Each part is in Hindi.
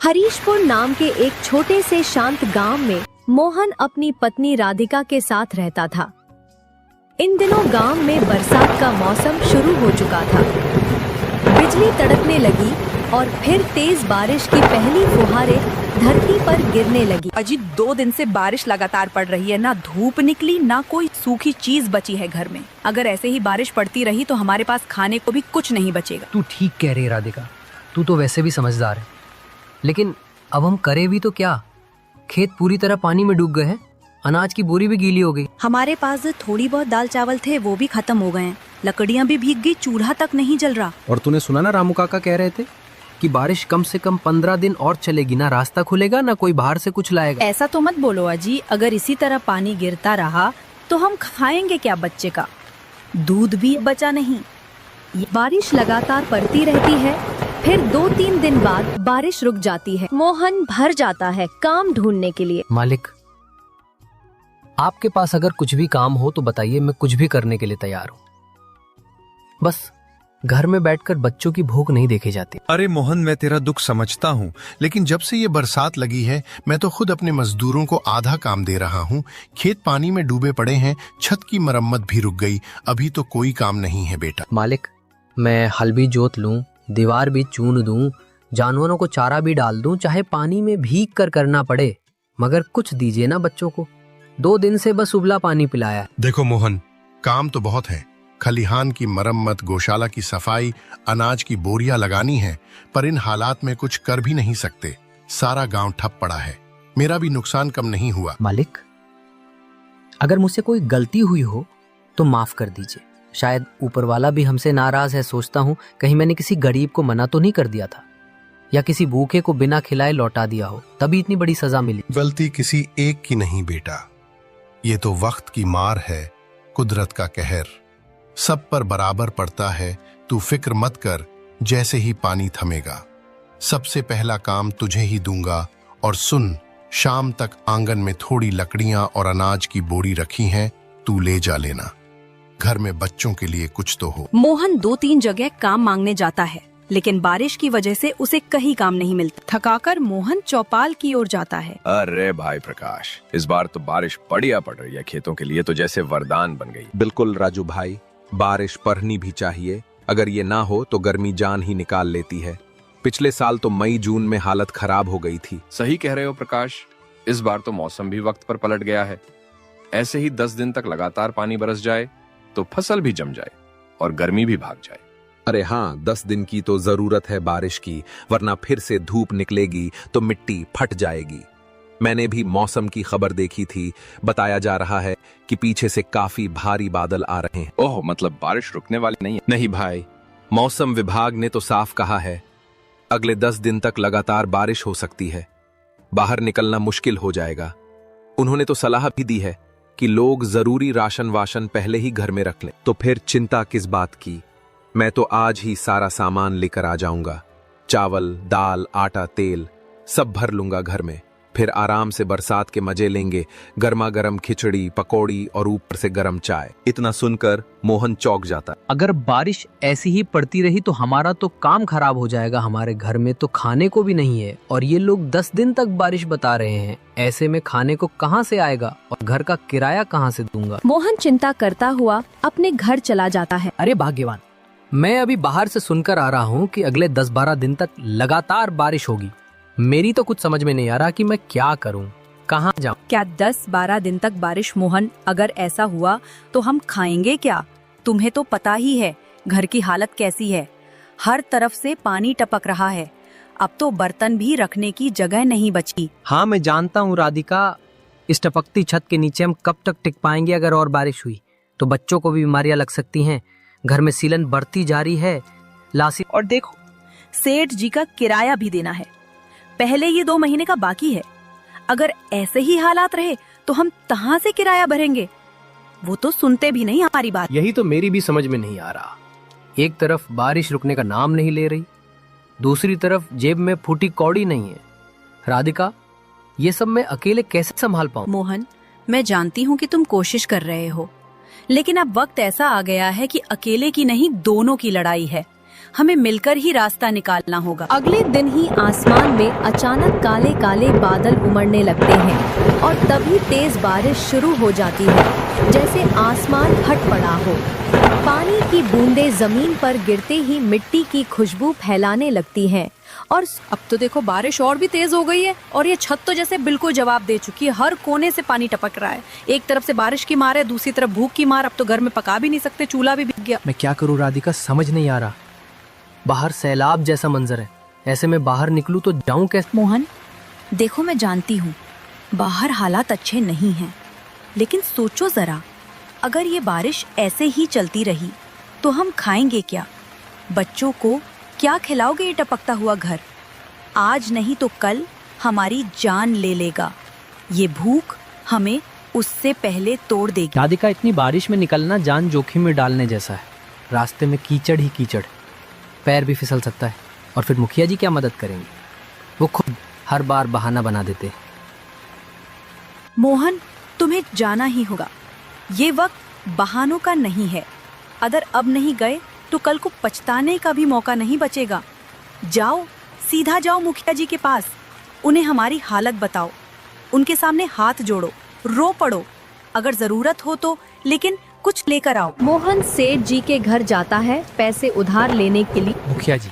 हरीशपुर नाम के एक छोटे से शांत गांव में मोहन अपनी पत्नी राधिका के साथ रहता था। इन दिनों गांव में बरसात का मौसम शुरू हो चुका था। बिजली तड़कने लगी और फिर तेज बारिश की पहली फुहारें धरती पर गिरने लगी। अजी 2 दिन से बारिश लगातार पड़ रही है, ना धूप निकली ना कोई सूखी चीज बची है घर में। अगर ऐसे ही बारिश पड़ती रही तो हमारे पास खाने को भी कुछ नहीं बचेगा। तू ठीक कह रही है राधिका, तू तो वैसे भी समझदार है, लेकिन अब हम करें भी तो क्या? खेत पूरी तरह पानी में डूब गए हैं, अनाज की बोरी भी गीली हो गई। हमारे पास जो थोड़ी बहुत दाल चावल थे वो भी खत्म हो गए हैं, लकड़ियाँ भी भीग गई, चूल्हा तक नहीं जल रहा। और तूने सुना ना, रामू काका कह रहे थे कि बारिश कम से कम 15 दिन और चलेगी, ना रास्ता खुलेगा ना कोई बाहर से कुछ लाएगा। ऐसा तो मत बोलो अजी, अगर इसी तरह पानी गिरता रहा तो हम खाएंगे क्या? बच्चे का दूध भी बचा नहीं। बारिश लगातार पड़ती रहती है, फिर 2-3 दिन बाद बारिश रुक जाती है। मोहन भर जाता है काम ढूंढने के लिए। मालिक, आपके पास अगर कुछ भी काम हो तो बताइए, मैं कुछ भी करने के लिए तैयार हूँ। बस घर में बैठकर बच्चों की भूख नहीं देखी जाती। अरे मोहन, मैं तेरा दुख समझता हूँ, लेकिन जब से ये बरसात लगी है मैं तो खुद अपने मजदूरों को आधा काम दे रहा हूँ। खेत पानी में डूबे पड़े हैं, छत की मरम्मत भी रुक गई, अभी तो कोई काम नहीं है बेटा। मालिक, मैं हल भी जोत लूं, दीवार भी चून दूं, जानवरों को चारा भी डाल दूं, चाहे पानी में भीग कर करना पड़े, मगर कुछ दीजिए ना बच्चों को। 2 दिन से बस उबला पानी पिलाया। देखो मोहन, काम तो बहुत है, खलिहान की मरम्मत, गौशाला की सफाई, अनाज की बोरियां लगानी है, पर इन हालात में कुछ कर भी नहीं सकते। सारा गांव ठप पड़ा है, मेरा भी नुकसान कम नहीं हुआ। मालिक, अगर मुझसे कोई गलती हुई हो तो माफ कर दीजिए। शायद ऊपर वाला भी हमसे नाराज है। सोचता हूँ कहीं मैंने किसी गरीब को मना तो नहीं कर दिया था, या किसी भूखे को बिना खिलाए लौटा दिया हो, तभी इतनी बड़ी सजा मिली। गलती किसी एक की नहीं बेटा, ये तो वक्त की मार है, कुदरत का कहर सब पर बराबर पड़ता है। तू फिक्र मत कर, जैसे ही पानी थमेगा सबसे पहला काम तुझे ही दूंगा। और सुन, शाम तक आंगन में थोड़ी लकड़ियां और अनाज की बोरी रखी हैं, तू ले जा लेना। घर में बच्चों के लिए कुछ तो हो। मोहन 2-3 जगह काम मांगने जाता है, लेकिन बारिश की वजह से उसे कहीं काम नहीं मिलता। थकाकर मोहन चौपाल की ओर जाता है। अरे भाई प्रकाश, इस बार तो बारिश बढ़िया पड़ रही है, खेतों के लिए तो जैसे वरदान बन गई। बिल्कुल राजू भाई, बारिश पड़नी भी चाहिए। अगर ये ना हो तो गर्मी जान ही निकाल लेती है। पिछले साल तो मई जून में हालत खराब हो गई थी। सही कह रहे हो प्रकाश, इस बार तो मौसम भी वक्त पर पलट गया है। ऐसे ही 10 दिन तक लगातार पानी बरस जाए तो फसल भी जम जाए और गर्मी भी भाग जाए। अरे हाँ, 10 दिन की तो जरूरत है बारिश की, वरना फिर से धूप निकलेगी तो मिट्टी फट जाएगी। मैंने भी मौसम की खबर देखी थी, बताया जा रहा है कि पीछे से काफी भारी बादल आ रहे हैं। ओह, मतलब बारिश रुकने वाली नहीं है? नहीं भाई, मौसम विभाग ने तो साफ कहा है अगले 10 दिन तक लगातार बारिश हो सकती है, बाहर निकलना मुश्किल हो जाएगा। उन्होंने तो सलाह भी दी है कि लोग जरूरी राशन वाशन पहले ही घर में रख लें। तो फिर चिंता किस बात की, मैं तो आज ही सारा सामान लेकर आ जाऊंगा। चावल, दाल, आटा, तेल सब भर लूंगा घर में। फिर आराम से बरसात के मजे लेंगे, गर्मा गर्म खिचड़ी, पकौड़ी और ऊपर से गर्म चाय। इतना सुनकर मोहन चौंक जाता। अगर बारिश ऐसी ही पड़ती रही तो हमारा तो काम खराब हो जाएगा। हमारे घर में तो खाने को भी नहीं है, और ये लोग 10 दिन तक बारिश बता रहे हैं। ऐसे में खाने को कहाँ से आएगा और घर का किराया कहाँ से दूंगा? मोहन चिंता करता हुआ अपने घर चला जाता है। अरे भाग्यवान, मैं अभी बाहर से सुनकर आ रहा हूँ कि अगले 10-12 दिन तक लगातार बारिश होगी। मेरी तो कुछ समझ में नहीं आ रहा कि मैं क्या करूं, कहां जाऊं। क्या 10-12 दिन तक बारिश? मोहन, अगर ऐसा हुआ तो हम खाएंगे क्या? तुम्हें तो पता ही है घर की हालत कैसी है, हर तरफ से पानी टपक रहा है। अब तो बर्तन भी रखने की जगह नहीं बची। हाँ, मैं जानता हूँ राधिका, इस टपकती छत के नीचे हम कब तक टिक पाएंगे? अगर और बारिश हुई तो बच्चों को भी बीमारियां लग सकती हैं। घर में सीलन बढ़ती जा रही है, लासी। और देखो, सेठ जी का किराया भी देना है, पहले ये 2 महीने का बाकी है। अगर ऐसे ही हालात रहे तो हम कहाँ से किराया भरेंगे? वो तो सुनते भी नहीं हमारी बात। यही तो मेरी भी समझ में नहीं आ रहा। एक तरफ बारिश रुकने का नाम नहीं ले रही, दूसरी तरफ जेब में फूटी कौड़ी नहीं है। राधिका, ये सब मैं अकेले कैसे संभाल पाऊं? मोहन, मैं जानती हूँ कि तुम कोशिश कर रहे हो, लेकिन अब वक्त ऐसा आ गया है कि अकेले की नहीं, दोनों की लड़ाई है। हमें मिलकर ही रास्ता निकालना होगा। अगले दिन ही आसमान में अचानक काले काले बादल उमड़ने लगते हैं और तभी तेज बारिश शुरू हो जाती है, जैसे आसमान फट पड़ा हो। पानी की बूंदें जमीन पर गिरते ही मिट्टी की खुशबू फैलाने लगती हैं और अब तो देखो बारिश और भी तेज हो गई है और ये छत तो जैसे बिल्कुल जवाब दे चुकी है। हर कोने से पानी टपक रहा है। एक तरफ से बारिश की मार है, दूसरी तरफ भूख की मार। अब तो घर में पका भी नहीं सकते, चूल्हा भी भीग गया। मैं क्या करूं राधिका, समझ नहीं आ रहा। बाहर सैलाब जैसा मंजर है, ऐसे में बाहर निकलूं तो जाऊं कैसे? मोहन देखो, मैं जानती हूँ बाहर हालात अच्छे नहीं हैं, लेकिन सोचो जरा, अगर ये बारिश ऐसे ही चलती रही तो हम खाएंगे क्या? बच्चों को क्या खिलाओगे ये टपकता हुआ घर? आज नहीं तो कल हमारी जान ले लेगा। ये भूख हमें उससे पहले तोड़ देगी। राधिका, इतनी बारिश में निकलना जान जोखिम में डालने जैसा है। रास्ते में कीचड़ ही कीचड़, पैर भी फिसल सकता है। और फिर मुखिया जी क्या मदद करेंगे? वो खुद हर बार बहाना बना देते हैं। मोहन, तुम्हें जाना ही होगा। ये वक्त बहानों का नहीं है। अगर अब नहीं गए तो कल को पछताने का भी मौका नहीं बचेगा। जाओ, सीधा जाओ मुखिया जी के पास, उन्हें हमारी हालत बताओ, उनके सामने हाथ जोड़ो, रो पड़ो, अगर जरूरत हो तो, लेकिन कुछ लेकर आओ। मोहन सेठ जी के घर जाता है पैसे उधार लेने के लिए। मुखिया जी,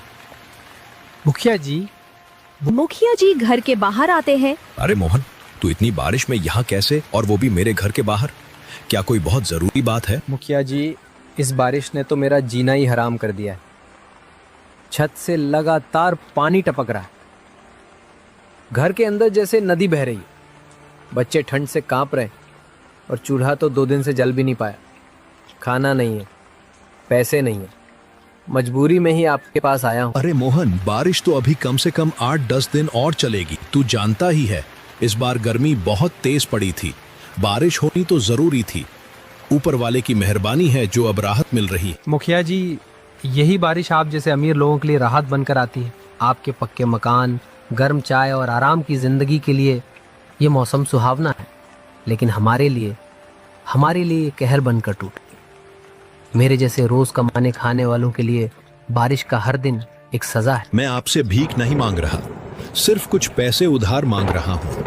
मुखिया जी घर के बाहर आते हैं। अरे मोहन, तू इतनी बारिश में यहाँ कैसे, और वो भी मेरे घर के बाहर? क्या कोई बहुत जरूरी बात है? मुखिया जी, इस बारिश ने तो मेरा जीना ही हराम कर दिया है। छत से लगातार पानी टपक रहा है, घर के अंदर जैसे नदी बह रही है। बच्चे ठंड से कांप रहे हैं और चूल्हा तो 2 दिन से जल भी नहीं पाया। खाना नहीं है, पैसे नहीं है, मजबूरी में ही आपके पास आया हूँ। अरे मोहन, बारिश तो अभी कम से कम 8-10 दिन और चलेगी। तू जानता ही है इस बार गर्मी बहुत तेज पड़ी थी। बारिश होनी तो जरूरी थी। ऊपर वाले की मेहरबानी है जो अब राहत मिल रही है। मुखिया जी, यही बारिश आप जैसे अमीर लोगों के लिए राहत बनकर आती है। आपके पक्के मकान, गर्म चाय और आराम की जिंदगी के लिए ये मौसम सुहावना है, लेकिन हमारे लिए ये कहर बनकर टूट गई। मेरे जैसे रोज कमाने खाने वालों के लिए बारिश का हर दिन एक सजा है। मैं आपसे भीख नहीं मांग रहा, सिर्फ कुछ पैसे उधार मांग रहा हूँ,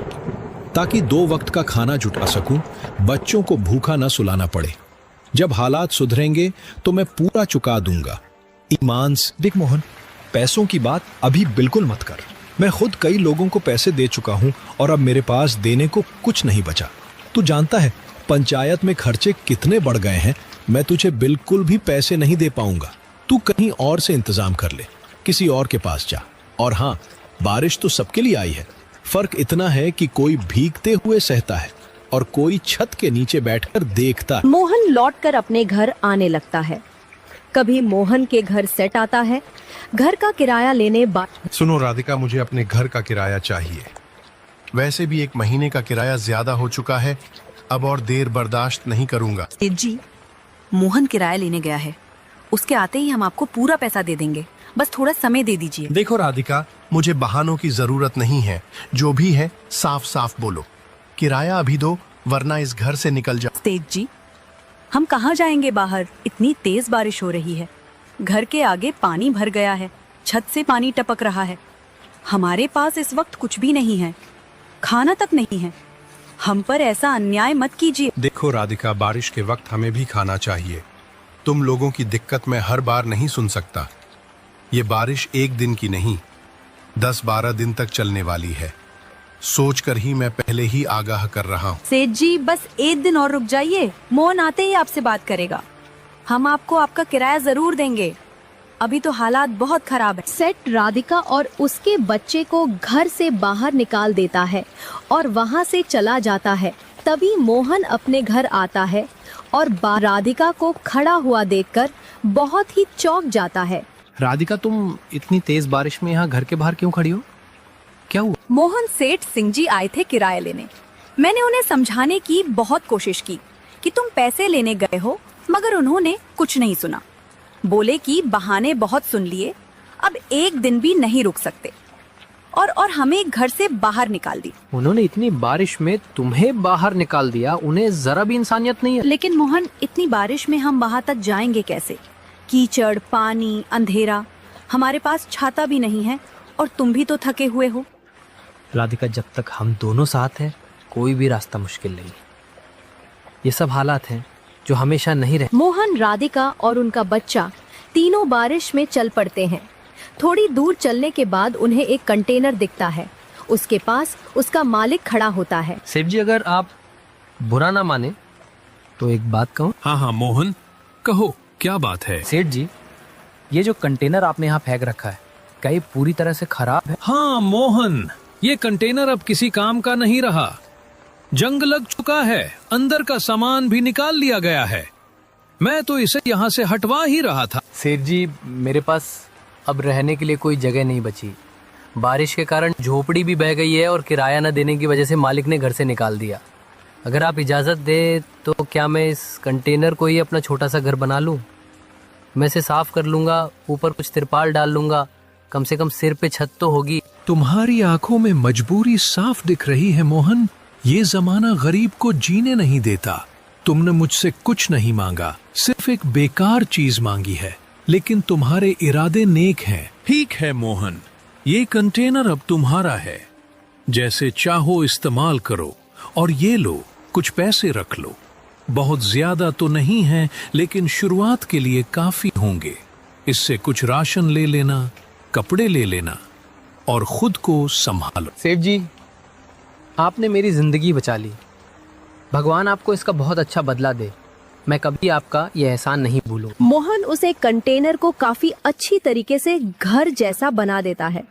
ताकि 2 वक्त का खाना जुटा सकूं, बच्चों को भूखा न सुलाना पड़े। जब हालात सुधरेंगे तो मैं पूरा चुका दूंगा। ईमान से। देख मोहन, पैसों की बात अभी बिल्कुल मत कर। मैं खुद कई लोगों को पैसे दे चुका हूं और अब मेरे पास देने को कुछ नहीं बचा। तू जानता है पंचायत में खर्चे कितने बढ़ गए हैं। मैं तुझे बिल्कुल भी पैसे नहीं दे पाऊंगा। तू कहीं और से इंतजाम कर ले, किसी और के पास जा। और हाँ, बारिश तो सबके लिए आई है। फर्क इतना है कि कोई भीगते हुए सहता है और कोई छत के नीचे बैठकर देखता है। मोहन लौटकर अपने घर आने लगता है। कभी मोहन के घर सेट आता है, घर का किराया लेने सुनो राधिका, मुझे अपने घर का किराया चाहिए। वैसे भी 1 महीने का किराया ज्यादा हो चुका है। अब और देर बर्दाश्त नहीं करूंगा। सेठ जी, मोहन किराया लेने गया है, उसके आते ही हम आपको पूरा पैसा दे देंगे। बस थोड़ा समय दे दीजिए। देखो राधिका, मुझे बहानों की जरूरत नहीं है। जो भी है साफ साफ बोलो। किराया अभी दो, वरना इस घर से निकल जाओ। सेठ जी, हम कहाँ जाएंगे बाहर? इतनी तेज बारिश हो रही है, घर के आगे पानी भर गया है, छत से पानी टपक रहा है। हमारे पास इस वक्त कुछ भी नहीं है, खाना तक नहीं है। हम पर ऐसा अन्याय मत कीजिए। देखो राधिका, बारिश के वक्त हमें भी खाना चाहिए। तुम लोगों की दिक्कत मैं हर बार नहीं सुन सकता। ये बारिश 1 दिन की नहीं, 10-12 दिन तक चलने वाली है। सोचकर ही मैं पहले ही आगाह कर रहा हूँ। सेठ जी, बस 1 दिन और रुक जाइए, मोहन आते ही आपसे बात करेगा। हम आपको आपका किराया जरूर देंगे। अभी तो हालात बहुत खराब है। सेठ राधिका और उसके बच्चे को घर से बाहर निकाल देता है और वहाँ से चला जाता है। तभी मोहन अपने घर आता है और राधिका को खड़ा हुआ देखकर बहुत ही चौंक जाता है। राधिका, तुम इतनी तेज बारिश में यहाँ घर के बाहर क्यों खड़ी हो? क्या हुआ? मोहन सेठ सिंह जी आए थे किराया लेने। मैंने उन्हें समझाने की बहुत कोशिश की कि तुम पैसे लेने गए हो, मगर उन्होंने कुछ नहीं सुना। बोले कि बहाने बहुत सुन लिए, अब 1 दिन भी नहीं रुक सकते, और हमें घर से बाहर निकाल दी। उन्होंने इतनी बारिश में तुम्हें बाहर निकाल दिया? उन्हें जरा भी इंसानियत नहीं है। लेकिन मोहन, इतनी बारिश में हम वहाँ तक जाएंगे कैसे? कीचड़, पानी, अंधेरा, हमारे पास छाता भी नहीं है और तुम भी तो थके हुए हो। राधिका, जब तक हम दोनों साथ हैं कोई भी रास्ता मुश्किल नहीं। ये सब हालात हैं जो हमेशा नहीं रहे। मोहन, राधिका और उनका बच्चा तीनों बारिश में चल पड़ते हैं। थोड़ी दूर चलने के बाद उन्हें एक कंटेनर दिखता है। उसके पास उसका मालिक खड़ा होता है। सेठ जी, अगर आप बुरा ना माने तो एक बात कहूँ। हाँ हाँ मोहन, कहो क्या बात है। सेठ जी, ये जो कंटेनर आपने यहाँ फेंक रखा है क्या ये पूरी तरह से खराब है? हाँ मोहन, ये कंटेनर अब किसी काम का नहीं रहा। जंग लग चुका है, अंदर का सामान भी निकाल लिया गया है। मैं तो इसे यहाँ से हटवा ही रहा था। सेठ जी, मेरे पास अब रहने के लिए कोई जगह नहीं बची। बारिश के कारण झोपड़ी भी बह गई है और किराया न देने की वजह से मालिक ने घर से निकाल दिया। अगर आप इजाज़त दे तो क्या मैं इस कंटेनर को ही अपना छोटा सा घर बना लूँ? मैं इसे साफ कर लूँगा, ऊपर कुछ तिरपाल डाल लूँगा, कम से कम सिर पे छत तो होगी। तुम्हारी आंखों में मजबूरी साफ दिख रही है मोहन। ये जमाना गरीब को जीने नहीं देता। तुमने मुझसे कुछ नहीं मांगा, सिर्फ एक बेकार चीज मांगी है, लेकिन तुम्हारे इरादे नेक हैं। ठीक है मोहन, ये कंटेनर अब तुम्हारा है। जैसे चाहो इस्तेमाल करो और ये लो, कुछ पैसे रख लो। बहुत ज्यादा तो नहीं है, लेकिन शुरुआत के लिए काफी होंगे। इससे कुछ राशन ले लेना, कपड़े ले लेना और खुद को संभालो। सेठ जी, आपने मेरी जिंदगी बचा ली। भगवान आपको इसका बहुत अच्छा बदला दे। मैं कभी आपका ये एहसान नहीं भूलूंगा। मोहन उसे कंटेनर को काफी अच्छी तरीके से घर जैसा बना देता है।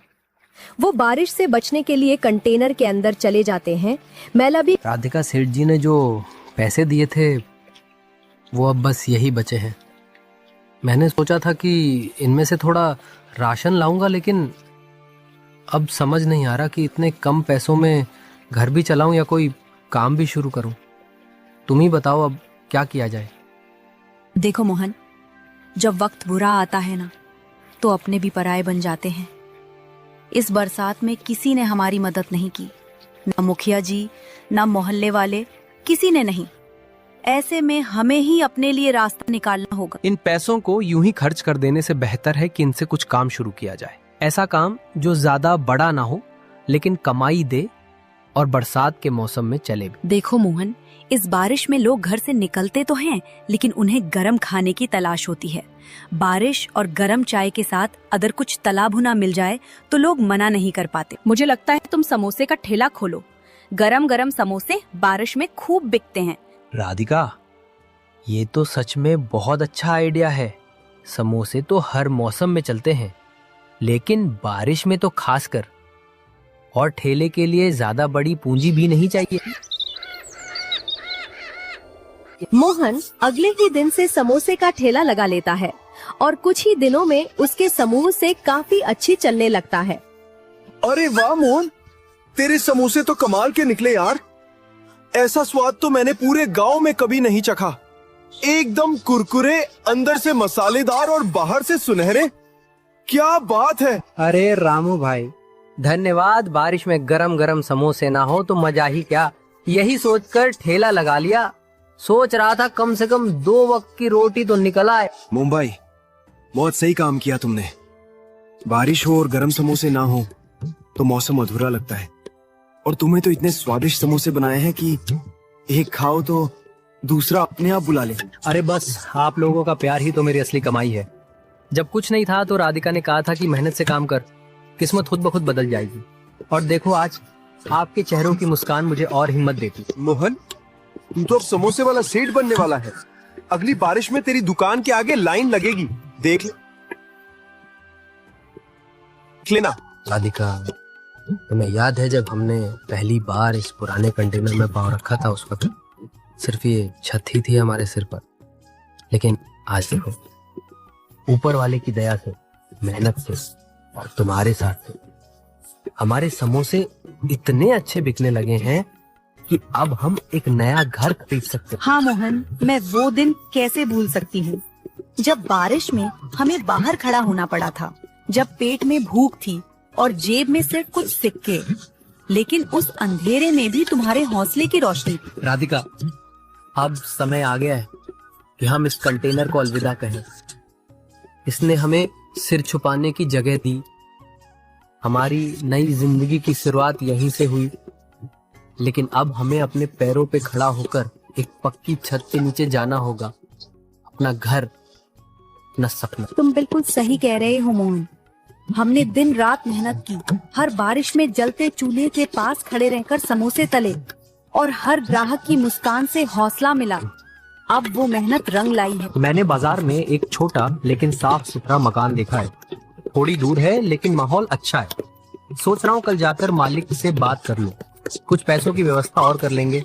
वो बारिश से बचने के लिए कंटेनर के अंदर चले जाते हैं। मैला भी राधिका, सेठ जी ने जो पैसे दिए थे वो अब बस यही बचे हैं। मैंने सोचा था कि इनमें से थोड़ा राशन लाऊंगा, लेकिन अब समझ नहीं आ रहा कि इतने कम पैसों में घर भी चलाऊं या कोई काम भी शुरू करूं। तुम ही बताओ अब क्या किया जाए। देखो मोहन, जब वक्त बुरा आता है ना, तो अपने भी पराये बन जाते हैं। इस बरसात में किसी ने हमारी मदद नहीं की, ना मुखिया जी, ना मोहल्ले वाले, किसी ने नहीं। ऐसे में हमें ही अपने लिए रास्ता निकालना होगा। इन पैसों को यूं ही खर्च कर देने से बेहतर है कि इनसे कुछ काम शुरू किया जाए। ऐसा काम जो ज्यादा बड़ा ना हो लेकिन कमाई दे और बरसात के मौसम में चले भी। देखो मोहन, इस बारिश में लोग घर से निकलते तो हैं, लेकिन उन्हें गरम खाने की तलाश होती है। बारिश और गरम चाय के साथ अगर कुछ तला भुना मिल जाए तो लोग मना नहीं कर पाते। मुझे लगता है तुम समोसे का ठेला खोलो। गरम गरम समोसे बारिश में खूब बिकते हैं। राधिका, ये तो सच में बहुत अच्छा आइडिया है। समोसे तो हर मौसम में चलते हैं, लेकिन बारिश में तो खासकर। और ठेले के लिए ज्यादा बड़ी पूंजी भी नहीं चाहिए। मोहन अगले ही दिन से समोसे का ठेला लगा लेता है और कुछ ही दिनों में उसके समूह से काफी अच्छी चलने लगता है। अरे वाह मोहन, तेरे समोसे तो कमाल के निकले यार। ऐसा स्वाद तो मैंने पूरे गांव में कभी नहीं चखा। एकदम कुरकुरे, अंदर से मसालेदार और बाहर से सुनहरे। क्या बात है। अरे रामू भाई, धन्यवाद। बारिश में गरम गरम समोसे ना हो तो मजा ही क्या। यही सोचकर ठेला लगा लिया। सोच रहा था कम से कम 2 वक्त की रोटी तो निकल आए। मुंबई, बहुत सही काम किया तुमने। बारिश हो और गरम समोसे ना हो तो मौसम अधूरा लगता है। और तुम्हें तो इतने स्वादिष्ट समोसे बनाए हैं कि एक खाओ तो दूसरा अपने आप बुला ले। अरे बस, आप लोगों का प्यार ही तो मेरी असली कमाई है। जब कुछ नहीं था तो राधिका ने कहा था कि मेहनत से काम कर, किस्मत खुद ब खुद बदल जाएगी। और देखो आज आपके चेहरों की मुस्कान मुझे और हिम्मत देती। मोहन, तू तो अब समोसे वाला सेठ बनने वाला है। अगली बारिश में तेरी दुकान के आगे लाइन लगेगी, देख लेना। राधिका, तुम्हें याद है जब हमने पहली बार इस पुराने कंटेनर में पाँव रखा था, उस वक्त सिर्फ ये छत ही थी हमारे सिर पर। लेकिन आज देखो, ऊपर वाले की दया से, मेहनत से और तुम्हारे साथ से हमारे समोसे इतने अच्छे बिकने लगे हैं कि अब हम एक नया घर खरीद सकते हैं। हाँ मोहन, मैं वो दिन कैसे भूल सकती हूँ जब बारिश में हमें बाहर खड़ा होना पड़ा था, जब पेट में भूख थी और जेब में सिर्फ कुछ सिक्के, लेकिन उस अंधेरे में भी तुम्हारे हौसले की रोशनी थी। राधिका, अब समय आ गया है कि हम इस कंटेनर को अलविदा कहें। इसने हमें सिर छुपाने की जगह दी। हमारी नई जिंदगी की शुरुआत यहीं से हुई, लेकिन अब हमें अपने पैरों पे खड़ा होकर एक पक्की छत के नीचे जाना होगा। अपना घर, अपना सपना। तुम बिल्कुल सही कह रहे हो मोहन। हमने दिन रात मेहनत की, हर बारिश में जलते चूल्हे के पास खड़े रहकर समोसे तले और हर ग्राहक की मुस्कान से हौसला मिला। अब वो मेहनत रंग लाई है। मैंने बाजार में एक छोटा लेकिन साफ सुथरा मकान देखा है। थोड़ी दूर है लेकिन माहौल अच्छा है। सोच रहा हूँ कल जाकर मालिक से बात कर लूं। कुछ पैसों की व्यवस्था और कर लेंगे,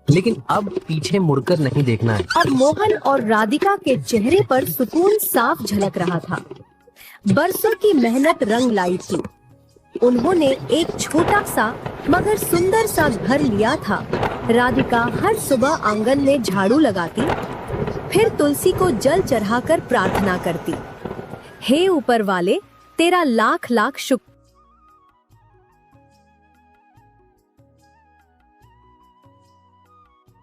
लेकिन अब पीछे मुड़कर नहीं देखना है। अब मोहन और राधिका के चेहरे पर सुकून साफ झलक रहा था। बरसों की मेहनत रंग लाई थी। उन्होंने एक छोटा सा मगर सुंदर सा घर लिया था। राधिका हर सुबह आंगन में झाड़ू लगाती, फिर तुलसी को जल चढ़ाकर प्रार्थना करती, हे ऊपर वाले, तेरा लाख लाख शुक्र।